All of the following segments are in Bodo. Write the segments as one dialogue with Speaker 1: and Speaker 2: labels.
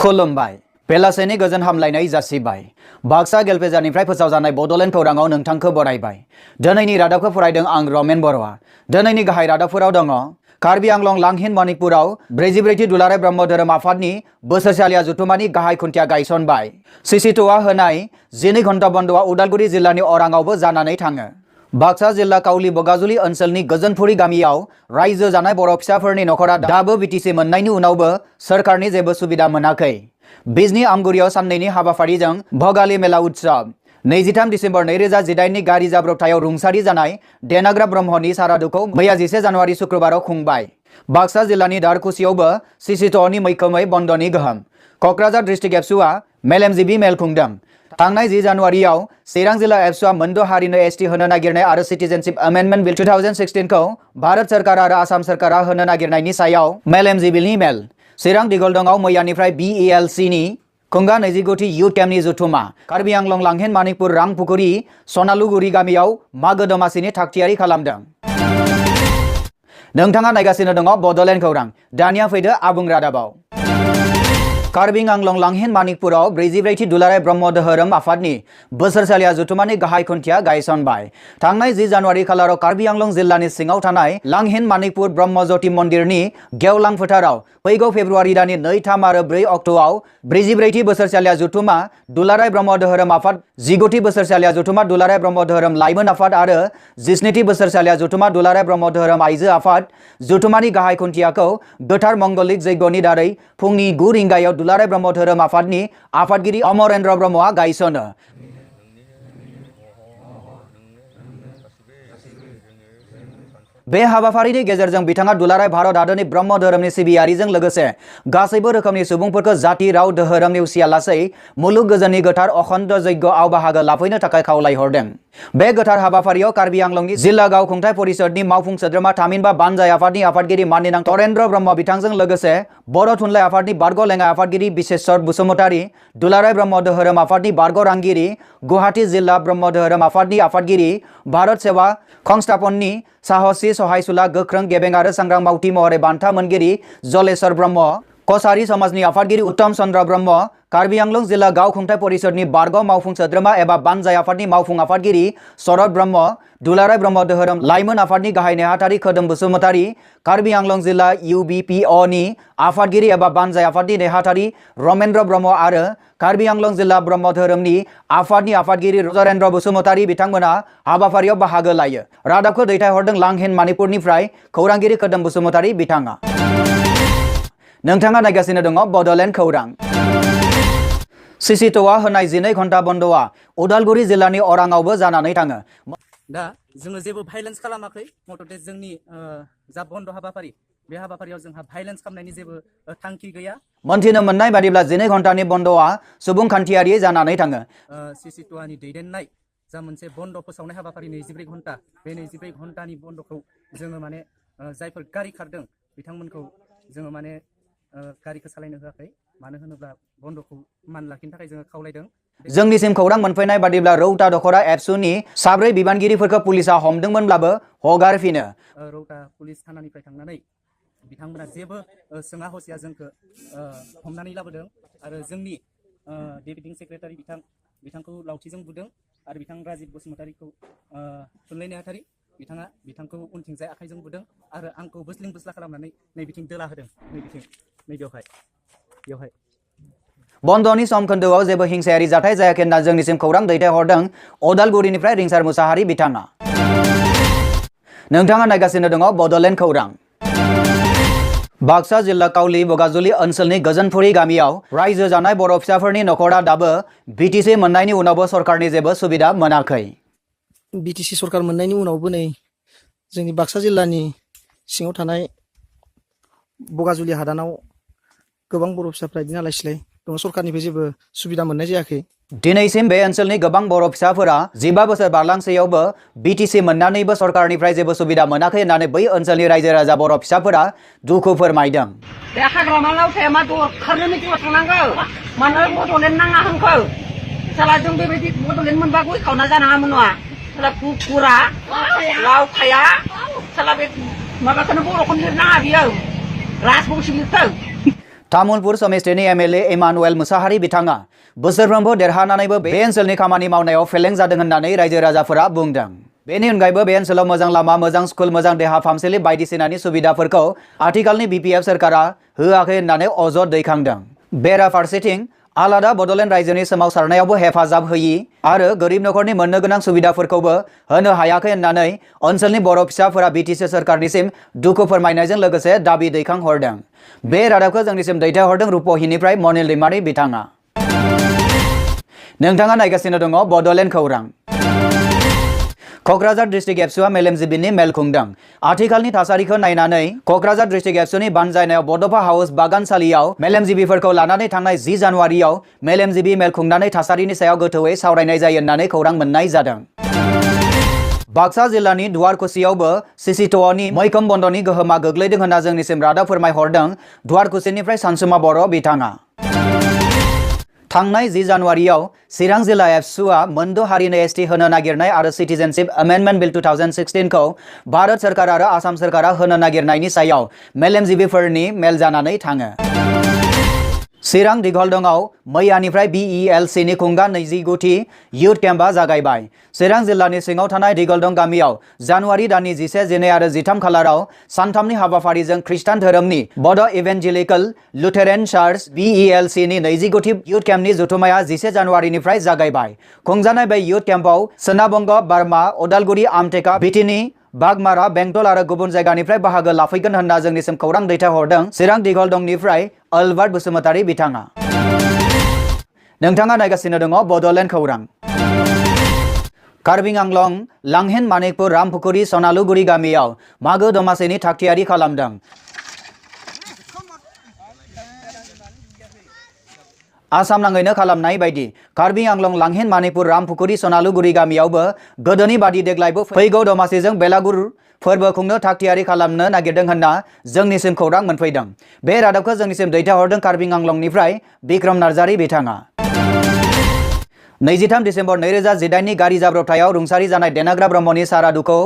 Speaker 1: खुलुमबाय बेलासेनि गोजोन हामलायनाय जासिबाय बाक्सा गेलपेजानिफ्राय फोसावजानाय बड'लेण्ड खौराङाव नोंथांखौ बरायबाय दिनैनि रादाबखौ फरायदों आं रामेन बर'आ दिनैनि गाहाय रादाबफोराव दङ कार्बि आंलं लांहिन मणिपुराव 44थि दुलाराय ब्रह्म धोरोम आफादनि बोसोरसालिया जथुमानि गाहाय खुन्थिया गायसनबाय सिसिट'आ होनाय 12 घन्टा बन्दआ उदालगुरि जिल्लानि अराङावबो जानानै थाङो बाक्सा जिल्ला काउली बगाजुलि ओनसोलनि गोजोनफुरि गामियाव रायजो जानाय बर' फिसाफोरनि नखरा दाबो बिटिसि मोननायनि उनावबो सोरखारनि जेबो सुबिदा मोनाखै बिजनी आमगुरियाव साननैनि हाबाफारिजों भगाली मेला उत्सव 23 दिसेम्बर 2018 नि गारि जाब्रबथायाव रुंसारि जानाय देनाग्रा ब्रह्मनि सारादुखौ मैया 10 जानुवारि शुक्रबाराव खुंबाय बाक्सा जिल्लानि दारखुसियावबो सिसिट'नि मैखोमै बन्दनि गोहोम क'क्राझार डिस्ट्रिक्ट एबसुआ मेलेमजिबि मेल खुंदों थांनाय 10 जानुवारियाव चिरां जिल्ला एबसुआ मोनद' हारिनो एसटि होनो नागिरनाय आरो सिटिजेनशिप एमेन्डमेन्ट बिल 2016 खौ भारत सरकार आरो आसाम सरकारा होनो नागिरनायनि सायाव मेलेमजिबिनि मेल चिरां दिगलदंआव मैयानिफ्राय BELC नि खुंगा 29थि युथ केम्पनि जथुमा कार्बि आंलं लांहिन मणिपुर रांपुकुरि सनालुगुरि गामियाव मागो दमासिनि थागथियारि खालामदों नोंथाङा नायगासिनो दङ बड'लेण्ड खौरां दानिया फैदो आबुं रादाबाव कार्बि आंलं लांहिन मणिपुराव 44थि दुलाराय ब्रह्म धोरोम आफादनि बोसोरसालिया जथुमानि गाहाय खुन्थिया गायसनबाय थांनाय 10 जानुवारि खालाराव कार्बि आंलं जिल्लानि सिङाव थानाय लांहिन मणिपुर ब्रह्म ज्योति मन्दिरनि गेवलां फोथाराव फैगौ फेब्रुवारि दाननि 2, 3 आरो 4 अक्ट'आव 44थि बोसोरसालिया जथुमा दुलाराय ब्रह्म धोरोम आफाद 19थि बोसोरसालिया जथुमा दुलाराय ब्रह्म धोरोम लाइमोन आफाद आरो 17थि बोसोरसालिया जथुमा दुलाराय ब्रह्म धोरोम आइजो आफाद जथुमानि गाहाय खुन्थियाखौ गोथार मंगलिक जैग'नि दारै फुंनि 9 रिंगायाव दुलाराय ब्रह्म धोरोम आफादनि आफादगिरि अमरेन्द्र ब्रह्मआ गायसनो बे हाबाफारिनि गेजेरजों बिथाङा दुलाराय भारत हादरनि ब्रह्म धोरोमनि सिबियारिजों लोगोसे गासैबो रोखोमनि सुबुंफोरखौ जाति राव धोरोम नेवसियालासै मुलुग गोजोननि गोथार अखण्ड यज्ञआव बाहागो लाफैनो थाखाय खावलायहरदों बे गोथार हाबाफारियाव कार्बि आंलंनि जिल्ला गावखुंथाय परिषदनि मावफुं सोद्रोमा थामहिनबा बानजाय आफादनि आफादगिरि माननिनां तरेन्द्र ब्रह्म बिथांजों लोगोसे बर' थुनलाइ आफादनि बारग' लेङाइ आफादगिरि बिसेश्वर बसुमतारी दुलाराय ब्रह्म धोरोम आफादनि बारग' रांगिरि गुवाहाटी जिल्ला ब्रह्म धोरोम आफादनि आफादगिरि भारत सेवा संस्थापननि साहसी सहायसुला गोख्रों गेबें आरो सांग्रां मावथि महरै बान्था मोनगिरि जलेश्वर ब्रह्म कसारी समाजनि आफादगिरि उत्तम चन्द्र ब्रह्म कार्बि आंलं जिल्ला गावखुंथाय परिषदनि बारग' मावफुं सोद्रोमा एबा बानजाय आफादनि मावफुं आफादगिरि शरद ब्रह्म दुलाराय ब्रह्म धोरोम लाइमोन आफादनि गाहाय नेहाथारि खोदोम बसुमतारी कार्बि आंलं जिल्ला UBPOनि आफादगिरि एबा बानजाय आफादनि नेहाथारि रमेन्द्र ब्रह्म आरो कार्बि आंलं जिल्ला ब्रह्म धोरोमनि आफादनि आफादगिरि रजरेन्द्र बसुमतारी बिथांमोना हाबाफारियाव बाहागो लायो रादाबखौ दैथायहरदों लांहिन मणिपुरनिफ्राय खौरांगिरि खोदोम बसुमतारी बिथाङा नोंथाङा नायगासिनो दङ बड'लेण्ड खौरां सिसिट'आ होनाय 12 घन्टा बन्दआ उदालगुरि जिल्लानि अराङावबो जानानै थाङो
Speaker 2: दा जोङो जेबो भाइलेन्स खालामाखै मथथे जोंनि जा बन्द हाबाफारि बे हाबाफारियाव जोंहा भाइलेन्स खालामनायनि जेबो थांखि गैया
Speaker 1: मोनथिनो मोननाय बादिब्ला 12 घन्टानि बन्दआ सुबुंखान्थियारि जानानै थाङो
Speaker 2: सिसिट'आनि दैदेननाय जा मोनसे बन्द फोसावनाय हाबाफारि 24 घन्टा बे 24 घन्टानि बन्दखौ जोङो माने जायफोर गारि खारदों बिथांमोनखौ जोङो माने गारिखौ सालायनो होआखै मानो होनोब्ला बन्दखौ मान लाखिनो थाखाय जोङो खावलायदों
Speaker 1: जोंनिसिम खौरां मोनफैनाय बादिब्ला रौता दखरा एबसुनि 4 बिबानगिरिफोरखौ पुलिसा हमदोंमोनब्लाबो हगारफिनो
Speaker 2: रौता पुलिस थानानिफ्राय थांनानै बिथांमोना जेबो सोङा हसिया जोंखौ हमनानै लाबोदों आरो जोंनि डेपुटि सेक्रेटारि बिथांखौ लावथिजों बुदों आरो बिथां राजिब बसुमतारीखौ थुनलाइ नेहाथारि बिथांखौ उनथिंजाय आखाइजों बुदों आरो आंखौ बोस्लिं बोस्ला खालामनानै नैबिथिं दोला होदों बेवहाय
Speaker 1: बन्दनि सम खोन्दोआव जेबो हिंसायारि जाथाय जायाखै होनना जोंनिसिम खौरां दैथायहरदों अदालगुरिनिफ्राय रिंसार मुसाहारि बिथाङा नोंथाङा नायगासिनो दङ बड'लेण्ड खौरां बाक्सा जिल्ला काउली बगाजुलि ओनसोलनि गोजोनफुरि गामियाव रायजो जानाय बर' फिसाफोरनि नखरा दाबो बिटिसि मोननायनि उनावबो सरकारनि जेबो सुबिदा मोनाखै
Speaker 3: बिटिसि सरकार मोननायनि उनावबो नै जोंनि बाक्सा जिल्लानि सिङाव थानाय बगाजुलि हादानाव गोबां बर' फिसाफ्रा बिदिनो आलाय सिलाय दङ सरकारनिफ्राय जेबो सुबिदा मोननाय जायाखै
Speaker 1: दिनैसिम बे ओनसोलनि गोबां बर' फिसाफोरा 15 बोसोर बारलांसेयावबो बिटिसि मोननानैबो सरकारनिफ्राय जेबो सुबिदा मोनाखै होननानै बै ओनसोलनि रायजो राजा बर' फिसाफोरा दुखु फोरमायदों
Speaker 4: बे हाग्रामायाव मा दरखारनो मिटिङाव थांनांगौ मानो बड'लेण्ड नाङा होनखो साला जों बेबायदि बड'लेण्ड मोनबा गय खावना जानाङामोन नङा साला कुकुरा लाव खाया साला बे माबाखौनो बर'खौनो लिरनाङा बियो राजबंशी लिरथों
Speaker 1: तामुलपुर समिस्टिनि एमएलए इमानुएल मुसाहारि बिथाङा बोसोरफ्रोमबो देरहानानैबो बे ओनसोलनि खामानि मावनायाव फेलें जादों होननानै रायजो राजाफोरा बुंदों। बेनि अनगायैबो बे ओनसोलाव मोजां लामा, मोजां स्कुल, मोजां देहा फाहामसालि बायदिसिनानि सुबिदाफोरखौ आथिखालनि बिपिएफ सोरखारा होआखै होननानै अजद दैखांदों। बेराफारसेथिं आलादा बड'लेण्ड रायजोनि सोमावसारनायावबो हेफाजाब होयि आरो गोरिब नखरनि मोननो गोनां सुबिदाफोरखौबो होनो हायाखै होननानै ओनसोलनि बर' फिसाफोरा बिटिसि सोरखारनिसिम दुखु फोरमायनायजों लोगोसे दाबि दैखांहरदों। बे रादाबखौ जोंनिसिम दैथायहरदों रुपहिनिफ्राय मनिल दैमारि बिथाङा। नोंथाङा नायगासिनो दङ बड'लेण्ड खौरां। क'क्राझार डिस्ट्रिक्ट एबसुआ मेलेमजिबिनि मेल खुंदों। आथिखालनि थासारिखौ नायनानै क'क्राझार डिस्ट्रिक्ट एबसुनि बानजायनायाव बड'फा हाउस बागानसालियाव मेलेमजिबिफोरखौ लानानै थांनाय 10 जानुवारियाव मेलेमजिबि मेल खुंनानै थासारिनि सायाव गोथौयै सावरायनाय जायो होननानै खौरां मोननाय जादों। बाक्सा जिल्लानि दुवारकुसियावबो सिसिट'नि मैखोम बन्दनि गोहोमा गोग्लैदों होनना जोंनिसिम रादाब फोरमायहरदों दुवारकुसिनिफ्राय सानसुमा बर' बिथाङा। थांनाय 10 जानुवारियाव चिरां जिल्ला एबसुआ मोनद' हारिनो एसटि होनो नागिरनाय आरो सिटिजेनशिप एमेन्डमेन्ट बिल 2016 खौ भारत सोरखार आरो आसाम सोरखारा होनो नागिरनायनि सायाव मेलेमजिबिफोरनि मेल जानानै थाङो। चिरां दिघलदंआव मैयानिफ्राय BELCनि खुंगा 29थि युथ केम्पआ जागायबाय। चिरां जिल्लानि सिङाव थानाय दिघलदं गामियाव जानुवारि दाननि 11, 12 आरो 13 खालाराव सानथामनि हाबाफारिजों खृष्टान धोरोमनि बड' इभेन्जेलिकेल लुथेरेन चार्च BELCनि 29थि युथ केम्पनि जथुमाया 11 जानुवारिनिफ्राय जागायबाय। खुंजानाय बे युथ केम्पआव सोनाब बंग, बार्मा, उदालगुरि, आमटेका, बिटिनि, बागमारा, बेंटल आरो गुबुन जायगानिफ्राय बाहागो लाफैगोन होनना जोंनिसिम खौरां दैथायहरदों चिरां दिघलदंनिफ्राय अलबार्ट बसुमतारी बिथाङा। नोंथाङा नायगासिनो दङ बड'लेण्ड खौरां। कार्बि आंलं लांहेन मानिकपुर रामपुखुरी सनालुगुरि गामियाव मागो दमासिनि थागथियारि खालामदों। आसाम नाङैनो खालामनाय बायदि कार्बि आंलं लांहेन मानिकपुर रामपुखुरी सनालुगुरि गामियावबो गोदोनि बादि देग्लायबो फैगौ दमासिजों बेलागुर फोरबो खुंनो थागथियारि खालामनो नागिरदों होनना जोंनिसिम खौरां मोनफैदों। बे रादाबखौ जोंनिसिम दैथायहरदों कार्बि आंलंनिफ्राय बिक्रम नार्जारी बिथाङा। 23 दिसेम्बर 2018नि गारि जाब्रबथायाव रुंसारि जानाय देनाग्रा ब्रह्मनि सारादुखौ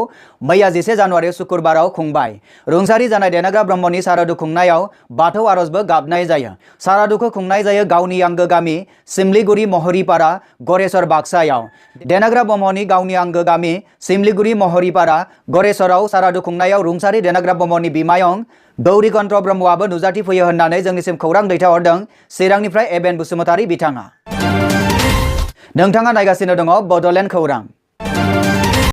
Speaker 1: मैया 11 जानुवारि शुक्रबाराव खुंबाय। रुंसारि जानाय देनाग्रा ब्रह्मनि सारादु खुंनायाव बाथौ आरजबो गाबनाय जायो। सारादुखौ खुंनाय जायो गावनि आंगो गामि सिमलिगुरि महरीपारा गरेश्वर बाक्सायाव। देनाग्रा ब्रह्मनि गावनि आंगो गामि सिमलिगुरि महरीपारा गरेश्वराव सारादु खुंनायाव रुंसारि देनाग्रा ब्रह्मनि बिमायं गौरीकन्त्र ब्रह्मआबो नुजाथि फैयो होननानै जोंनिसिम खौरां दैथायहरदों चिरांनिफ्राय एबेन बसुमतारी बिथाङा। नोंथाङा नायगासिनो दङ बड'लेण्ड खौरां।